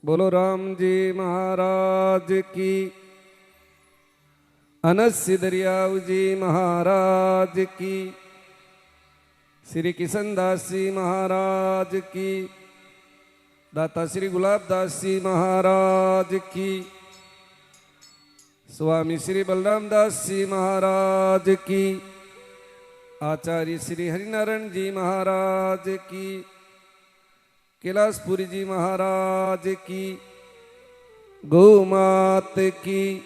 बोलो राम जी महाराज की। अनस्य दरियाव जी महाराज की। श्री किशन दास जी महाराज की। दाता श्री गुलाब दास जी महाराज की। स्वामी श्री बलराम दास जी महाराज की। आचार्य श्री हरिनारायण जी महाराज की। कैलाशपुरी जी महाराज की। गौ मात की।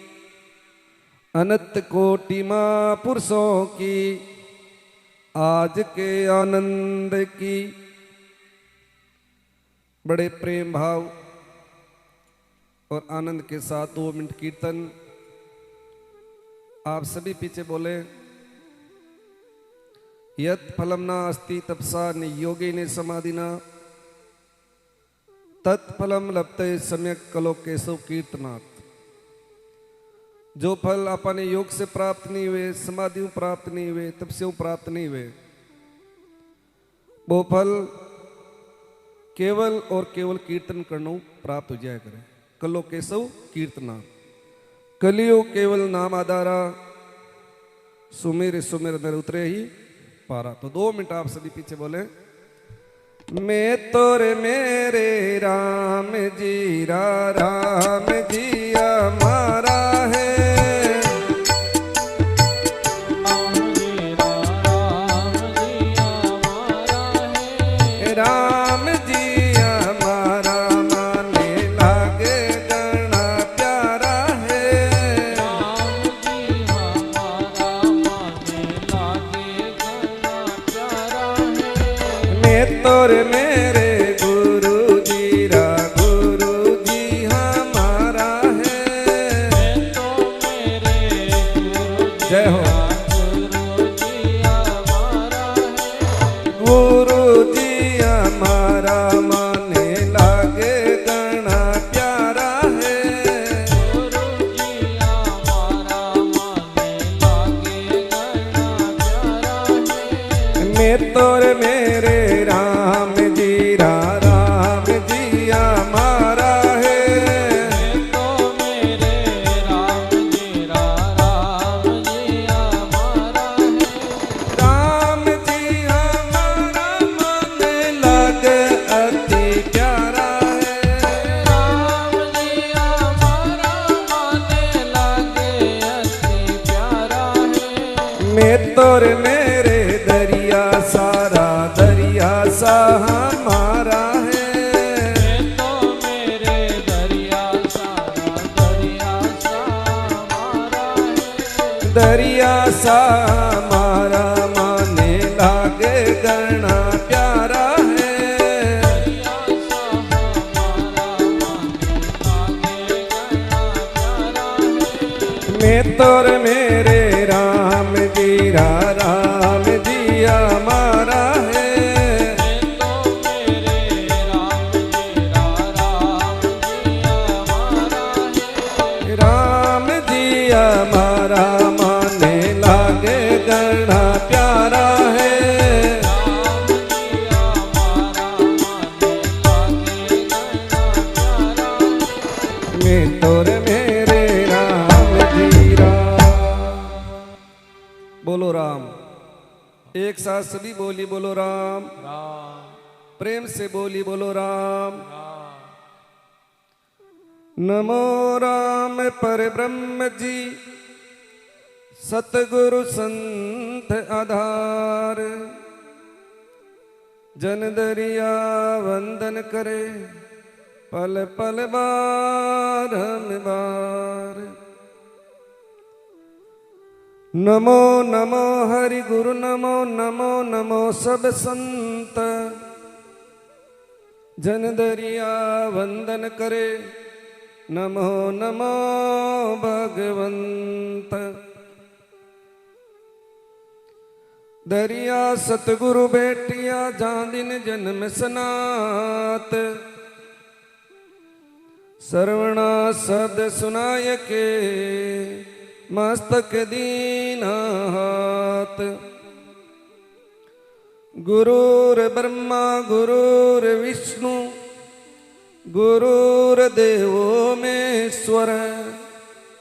अनंत कोटि महापुरुषों की आज के आनंद की। बड़े प्रेम भाव और आनंद के साथ 2 मिनट कीर्तन आप सभी पीछे बोले। यत् फलम न अस्ति तपसा नियोगेन समाधिना तत्फलम लभते सम्यक कलो केशव कीर्तनात्। जो फल अपने योग से प्राप्त नहीं हुए, समाधियों प्राप्त नहीं हुए, तपस्याओं प्राप्त नहीं हुए, वो फल केवल और केवल कीर्तन करना प्राप्त हो जाया करे। कलो केशव कीर्तना। कलियो केवल नाम आधारा, सुमेर सुमेर नर उतरे ही पारा। तो 2 मिनट आप सभी पीछे बोले। मैं तोरे मेरे राम जी राम जी हमारा है। राम जी हमारा माने लागे गणा प्यारा है। राम जी हमारा माने लागे गणा प्यारा है। मैं तोरे मेरे गुरु जी हमारा है। मैं तो मेरे गुरु जी जय हो। गुरु जी हमारा है। गुरु जी हमारा माने लागे गणा प्यारा है। गुरु जी हमारा माने लागे गणा प्यारा है। मैं तोरे मेरे राम जी हमारा है। मैं तो मेरे राम जी हमारा है। राम जी हमारा माने लागे अति प्यारा है। राम जी हमारा माने लागे अति प्यारा है। मैं तोरे मेरे दरिया सा हमारा है। मैं तो मेरे दरिया सा हमारा है। दरिया सा हमारा माने लागे गणा प्यारा है। दरिया सा हमारा माने लागे गणा प्यारा है। मैं तोर मेरे राम जी हमारा है। मैं तो मेरे राम जी हमारा है। राम जी हमारा माने लागे गणा प्यारा है। राम जी हमारा माने लागे गणा प्यारा है। मैं तोर मेरे राम जी बोलो राम। एक साथ सभी बोली बोलो राम। राम प्रेम से बोली बोलो राम। राम नमो राम पर ब्रह्म जी सतगुरु संत आधार। जन दरिया वंदन करे पल पल बार बार। नमो नमो हरि गुरु नमो नमो नमो सब संत। जन दरिया वंदन करे नमो नमो भगवंत। दरिया सतगुरु बेटिया जहाँ दिन जन्म सनात। सर्वणा शब्द सुनाय के मस्तक दीना हाथ। गुरुर ब्रह्मा गुरुर विष्णु गुरुर्देवो महेश्वर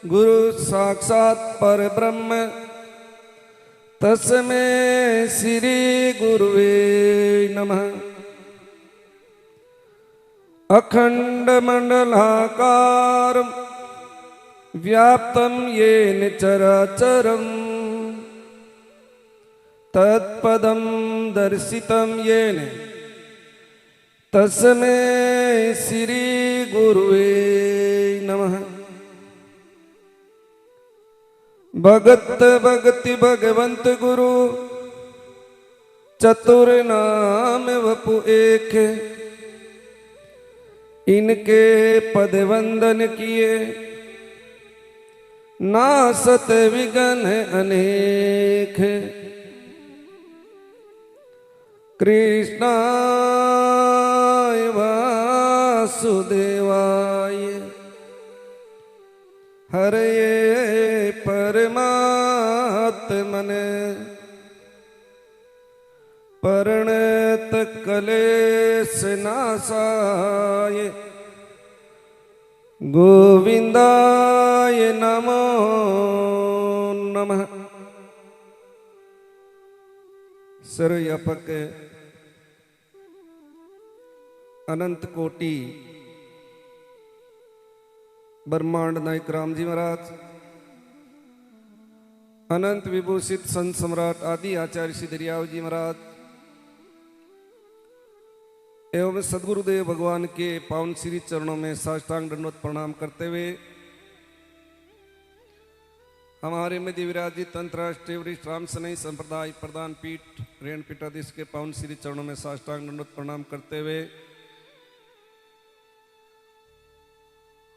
गुरु साक्षात् परब्रह्म तस्मै श्री गुरुवे नमः। अखंड मंडलाकारं व्याप्तं येन चराचरं तत्पदं दर्शितं येन तस्मै श्री गुरुवे नमः। भगत भगति भगवंत गुरु चतुर नाम वपु एक इनके पद वंदन किए नासत विघ्न अनेक। कृष्णाय वासुदेवाय हरये परमात्मने प्रणत क्लेश नाशाय गोविंदाय नमो नमः। सर्वव्यापक अनंत कोटि ब्रह्मांड नायक राम जी महाराज, अनंत विभूषित संत सम्राट आदि आचार्य श्री दरियाव जी महाराज एवं सदगुरुदेव भगवान के पावन श्री चरणों में साष्टांग दंडवत प्रणाम करते हुए हमारे मध्य विराजित अंतर्राष्ट्रीय वरिष्ठ राम सनई संप्रदाय प्रधान पीठ रेण पीठाधीश के पावन श्री चरणों में साष्टांग दंडवत प्रणाम करते हुए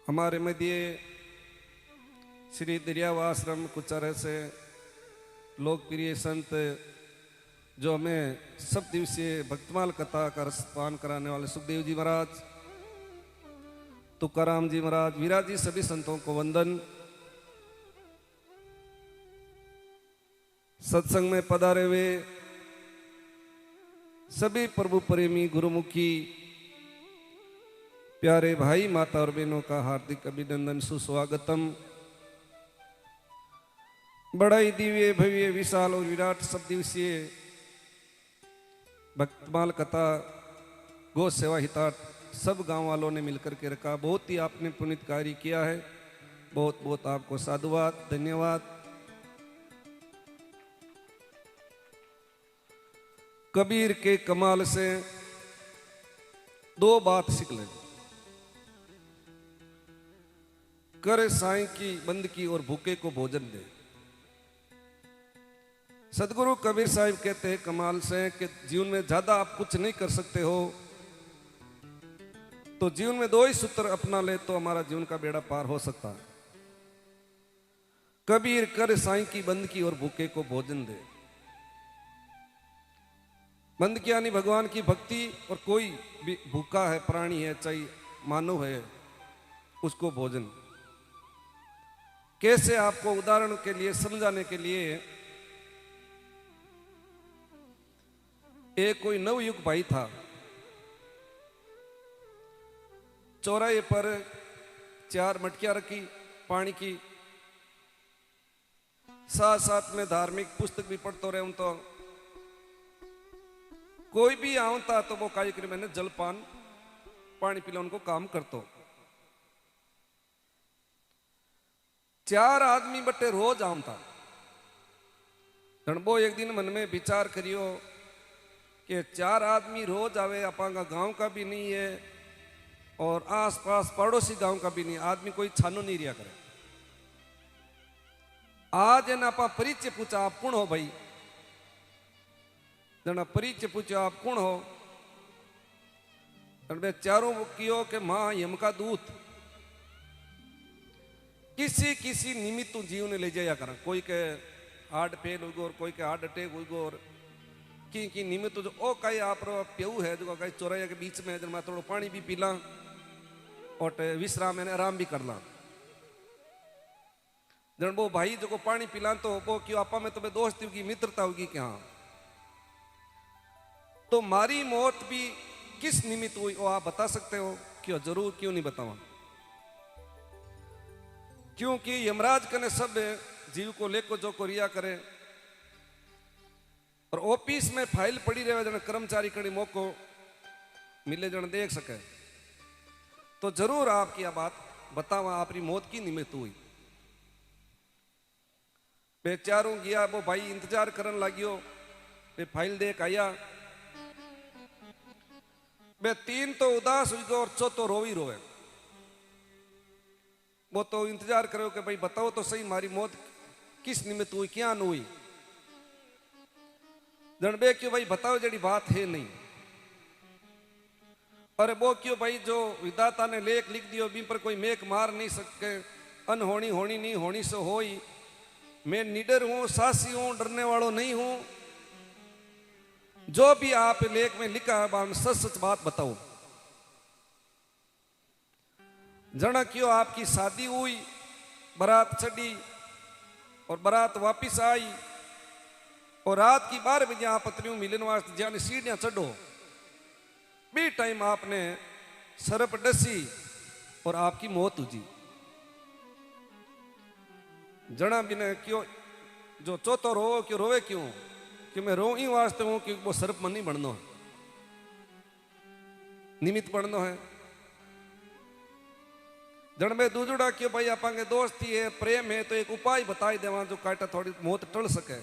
हमारे मध्य श्री दरियाव आश्रम कुचारे से लोकप्रिय संत जो हमें सब दिवसीय भक्तमाल कथा का रसपान कराने वाले सुखदेव जी महाराज, तुकाराम जी महाराज, विराजी सभी संतों को वंदन। सत्संग में पधारे हुए सभी प्रभु प्रेमी गुरुमुखी प्यारे भाई माता और बहनों का हार्दिक अभिनंदन सुस्वागतम। बड़ा ही दिव्य भव्य विशाल और विराट सब दिवसीय भक्तमाल कथा गौ सेवा हितार्थ सब गांव वालों ने मिलकर के रखा। बहुत ही आपने पुनित कार्य किया है, बहुत बहुत आपको साधुवाद धन्यवाद। कबीर के कमाल से दो बात सीख ले, कर साईं की बंद की और भूखे को भोजन दे। सदगुरु कबीर साहिब कहते हैं कमाल से कि जीवन में ज्यादा आप कुछ नहीं कर सकते हो तो जीवन में दो ही सूत्र अपना ले तो हमारा जीवन का बेड़ा पार हो सकता है। कबीर कर साईं की बंद की और भूखे को भोजन दे। बंद की यानी भगवान की भक्ति, और कोई भी भूखा है प्राणी है चाहे मानव है उसको भोजन। कैसे आपको उदाहरण के लिए समझाने के लिए, एक कोई नवयुग भाई था, चौराहे पर 4 मटकियां रखी पानी की, साथ साथ में धार्मिक पुस्तक भी पढ़ते रहे। तो कोई भी आवता तो वो कार्यक्रम में जलपान पानी पिला उनको काम करतो। 4 आदमी बटे रोज आवता। वो एक दिन मन में विचार करियो कि 4 आदमी रोज आवे, अपांगा गांव का भी नहीं है और आसपास पड़ोसी गांव का भी नहीं, आदमी कोई छानो नहीं रिया करे। आज है ना आपा परिचय पूछा आप कौन हो भाई, जना परिचय पूछो आप कौन हो, चारों कियो के मां यम का दूत। किसी किसी निमित्त जीव ने ले जाया कर, कोई के हार्ट फेल हो गो, कोई के हार्ट अटैक हो गो, की निमित्त जो ओ कई आप प्यऊ है जो कई चौराया के बीच में जब थोड़ा पानी भी पीला और विश्राम है आराम भी करला। जन वो भाई जो को पानी पिला तो वो क्यों आपा में तुम्हें दोस्ती होगी मित्रता होगी क्या, तो मारी मौत भी किस निमित्त हुई वो आप बता सकते हो? क्यों जरूर क्यों नहीं बतावा, क्योंकि यमराज कने सब जीव को लेको जो को रिया करे और ऑफिस में फाइल पड़ी रहे जन कर्मचारी कड़ी मौको मिले जन देख सके, तो जरूर आपकी यह बात बतावा आपकी मौत की निमित्त हुई। बेचारों गया वो भाई इंतजार करन लागियो, वे फाइल देख आया, वे तीन तो उदास हुई गो और चौथो रोवी रोवे। वो तो इंतजार करो कि भाई बताओ तो सही मारी मौत किस निमित्त हुई, क्या न हुई। जनबे क्यों भाई बताओ जड़ी बात है नहीं। अरे वो क्यों भाई जो विधाता ने लेख लिख दियो बी पर कोई मेक मार नहीं सके, अनहोनी होनी नहीं होनी से होई, मैं निडर हूं, साहसी हूं, डरने वालों नहीं हूं, जो भी आप लेख में लिखा है सच सच बात बताओ। जना क्यों आपकी शादी हुई, बारात चढ़ी और बारात वापिस आई और रात की 12 बजे आप पत्नियों मिलन वास्ते जाने सीढ़ियां चढ़ो, बी टाइम आपने सरप डसी और आपकी मौत हुई। जना भी ने क्यों जो चौथो रो क्यों रोवे क्यों, कि मैं रो ही वास्ते हूं कि वो सरप मन नहीं बनना है, निमित्त बनना है। जन में दूजड़ा क्यों भाई अपांगे दोस्ती है प्रेम है तो एक उपाय बताई देवा जो काटा थोड़ी मौत टल सके।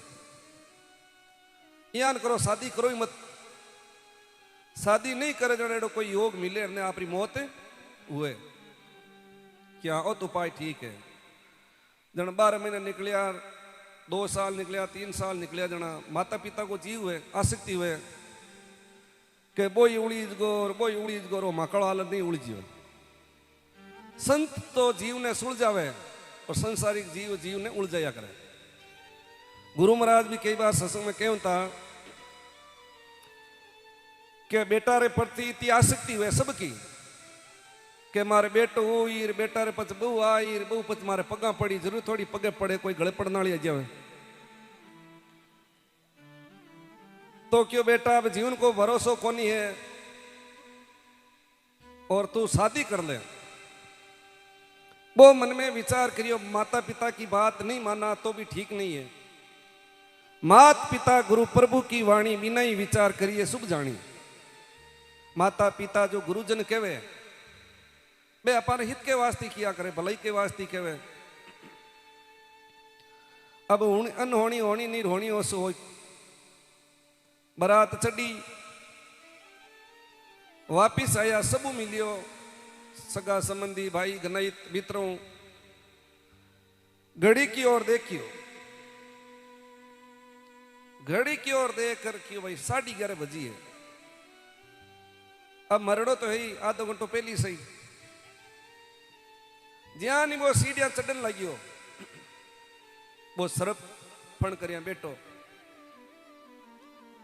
यान करो शादी करो ही मत, शादी नहीं करे जन एडो कोई योग मिले ने आपरी मौत हुए, क्या ओ तो उपाय ठीक है। जन 12 महीने निकलिया, 2 साल निकलिया, 3 साल निकलिया, जना माता पिता को जीव हुए आसक्ति हुए के बोई उड़ीज गोर बोई उड़ीज गोर, वो माकड़ हालत नहीं उड़ीजियो। संत तो जीव ने सुलझावे और संसारिक जीव जीव ने उलझाया करे। गुरु महाराज भी कई बार सत्संग में कहूं था कि बेटा रे प्रति इतनी आसक्ति हुए सबकी कि मारे बेटो हुई बेटा रे पच बहू आई बहू पच मारे पगा पड़ी, जरूर थोड़ी पगे पड़े कोई गले पड़ना वाली जावे तो क्यों बेटा अब जीवन को भरोसा कोनी है और तू शादी कर ले। वो मन में विचार करियो, माता पिता की बात नहीं माना तो भी ठीक नहीं है, माता पिता गुरु प्रभु की वाणी बिना ही विचार करिए शुभ जानी। माता पिता जो गुरुजन कहवे वे अपन हित के वास्ते किया करे, भलाई के वास्ते कहवे। अब अनहोनी होनी नहीं होनी हो सो हो। बारात चढ़ी वापिस आया, सबू मिलियो, सगा संबंधी भाई गनाई मित्रों, घड़ी की ओर देखियो, घड़ी की ओर देख कर क्यों भाई 11:30 बजी है, अब मरड़ो तो है ही आधो घंटो पहली सही। ज्यां नहीं वो सीढ़ियां चढ़न लगियो, वो सरप फण करिया बैठो,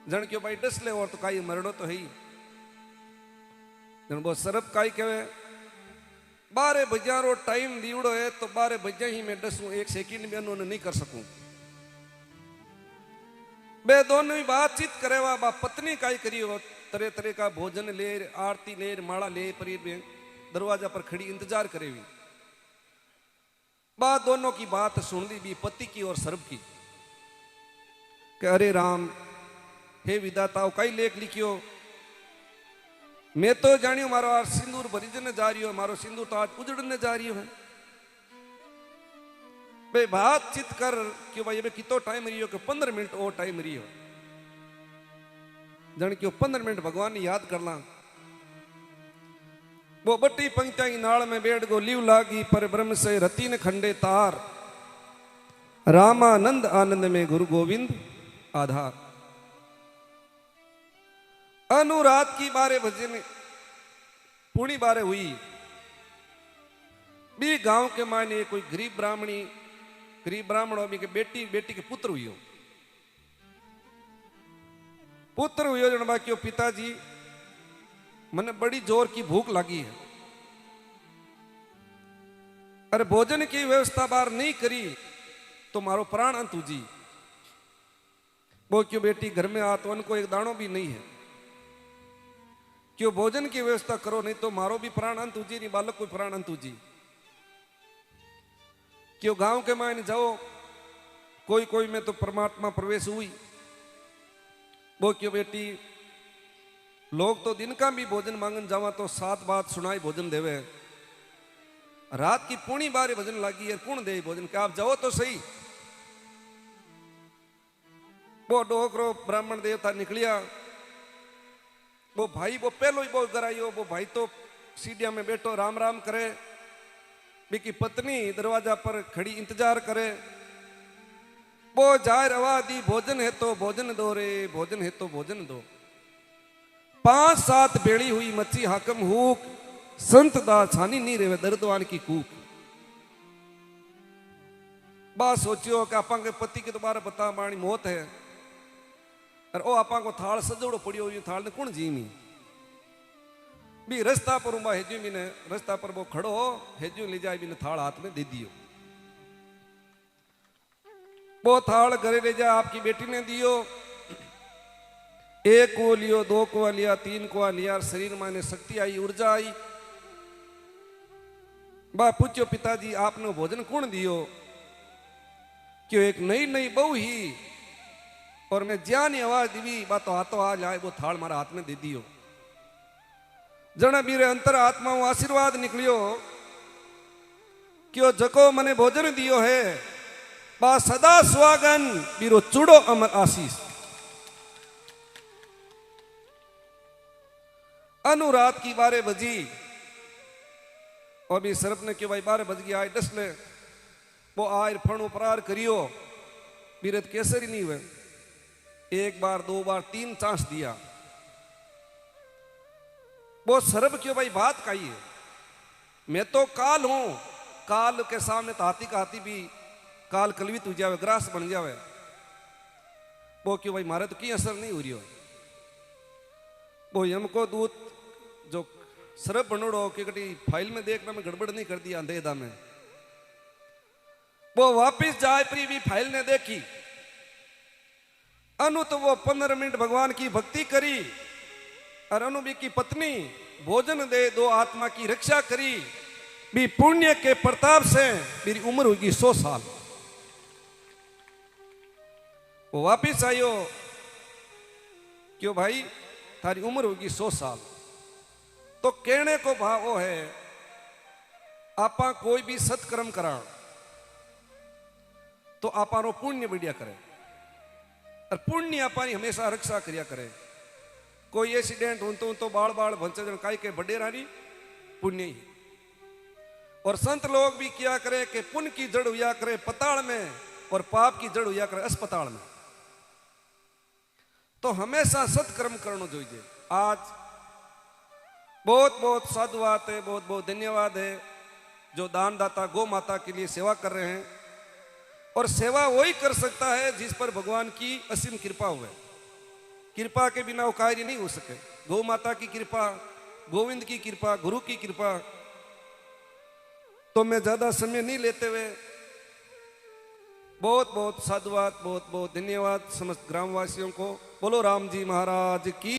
जन क्यों भाई डस ले और तो काई मरड़ो तो है ही। जन वो सरप काई कहे 12 बजारो टाइम दीवड़ो है तो 12 बजे ही मैं डसूं, 1 सेकंड में उन्होंने नहीं कर सकूं। बे दोनों ही बातचीत करे वा बा पत्नी काई करी हो, तरह तरह का भोजन ले, आरती ले, माला ले, परी दरवाजा पर खड़ी इंतजार करे हुई। बा दोनों की बात सुन ली भी पति की और सर्व की कि अरे राम हे विधाता कई लेख लिखियो, मैं तो जानियो मारो आज सिंदूर भरीजने जा रही हो, मारो सिंदूर तो आज उजड़ने जा रही है। भाई बातचीत कर क्यों भाई अबे कितो टाइम रही हो कि 15 मिनट और टाइम रही हो, जन क्यों 15 मिनट भगवान ने याद करना। वो बट्टी पंक्तियां की नाल में बैठ गो लीव लागी पर ब्रह्म से रति न खंडे तार, रामानंद आनंद में गुरु गोविंद आधार। अनुरात की 12 बजे में पूरी 12 हुई भी गांव के मायने कोई गरीब ब्राह्मण अभी के बेटी के पुत्र हुई हो, पुत्र हुई जन बाकी पिताजी मने बड़ी जोर की भूख लगी है, अरे भोजन की व्यवस्था बाहर नहीं करी तो मारो प्राण अंत जी। वो क्यों बेटी घर में आ तो उनको एक दाणो भी नहीं है, क्यों भोजन की व्यवस्था करो, नहीं तो मारो भी प्राण अंत जी, नहीं बालक कोई प्राण अंत जी। क्यों गांव के मायने जाओ, कोई कोई में तो परमात्मा प्रवेश हुई, वो क्यों बेटी लोग तो दिन का भी भोजन मांगन जावा तो 7 बात सुनाई भोजन देवे, रात की पूरी बारे भोजन लागी है, कौन दे भोजन के, आप जाओ तो सही। वो डोकरो ब्राह्मण देवता निकलिया, वो भाई वो पहलो ही बहुत कराइयो, वो भाई तो सीढ़िया में बैठो राम राम करे, बिकी पत्नी दरवाजा पर खड़ी इंतजार करे, वो जाहिर आवाज दी भोजन है तो भोजन दो रे, भोजन है तो भोजन दो। 5-7 बेड़ी हुई मच्छी हाकम हुक, संत दा छानी नहीं रेवे दर्दवान की कूक। बात सोचियो कि आपा के पति के दोबारा बता मानी मौत है, और ओ आपा को थाल सजोड़ो पड़ियो, ये थाल ने कौन जीमी भी रास्ता पर उबा हेजू भी ने, रास्ता पर वो खड़ो हेजू ले जाए भी ने थाल हाथ में दे दियो। वो थाल घरे ले जा आपकी बेटी ने दियो, 1 को लियो, 2 को लिया, 3 को लिया, शरीर में शक्ति आई, ऊर्जा आई। बा पूछो पिताजी आपने भोजन कौन दियो, क्यों एक नई नई बहू ही, और मैं ज्ञानी आवाज दी बा तो हाथों आ जाए, वो थाल मारा हाथ में दे दियो। जन बीरे अंतर आत्मा वो आशीर्वाद निकलियो, क्यों जको मने भोजन दियो है, बा सदा सुहागन बीरो चूड़ो अमर आशीष। अनुरात की 12 बजी, और भी सरप ने क्यों भाई 12 बज गया आए डस ले, वो आयर फणु परार करियो, बीरत केसर ही नहीं हुए, 1 बार 2 बार 3 चांस दिया। वो सरब क्यों भाई बात कही है, मैं तो काल हूं, काल के सामने तो हाथी का हाथी भी काल कलवित हो जावे, ग्रास बन जावे। वो क्यों भाई मारे तो की असर नहीं हो रही हो। वो यमको दूत जो सरब बनोड़ो कि कटी फाइल में देखना में गड़बड़ नहीं कर दिया अंधेदा में, वो वापिस जाए प्री भी फाइल ने देखी, अनु तो वो 15 मिनट भगवान की भक्ति करी, और अनुबी की पत्नी भोजन दे 2 आत्मा की रक्षा करी, भी पुण्य के प्रताप से मेरी उम्र होगी 100 साल। वो वापिस आयो, क्यों भाई थारी उम्र होगी 100 साल। तो कहने को भाव वो है, आपा कोई भी सत्कर्म करा तो आपा रो पुण्य बढ़िया करे, और पुण्य आपा हमेशा रक्षा करिया करे। कोई एक्सीडेंट हो तो बाल बाल भंचन काई के बड़े रानी पुण्य ही। और संत लोग भी क्या करे कि पुण्य की जड़ हुआ करे पताल में, और पाप की जड़ हुआ करे अस्पताल में। तो हमेशा सत्कर्म करना चाहिए। आज बहुत बहुत साधुवाद है, बहुत बहुत धन्यवाद है जो दानदाता गौ माता के लिए सेवा कर रहे हैं, और सेवा वही कर सकता है जिस पर भगवान की असीम कृपा हुए। कृपा के बिना वो कार्य नहीं हो सके। गौ माता की कृपा, गोविंद की कृपा, गुरु की कृपा। तो मैं ज्यादा समय नहीं लेते हुए बहुत बहुत साधुवाद, बहुत बहुत धन्यवाद समस्त ग्रामवासियों को। बोलो राम जी महाराज की।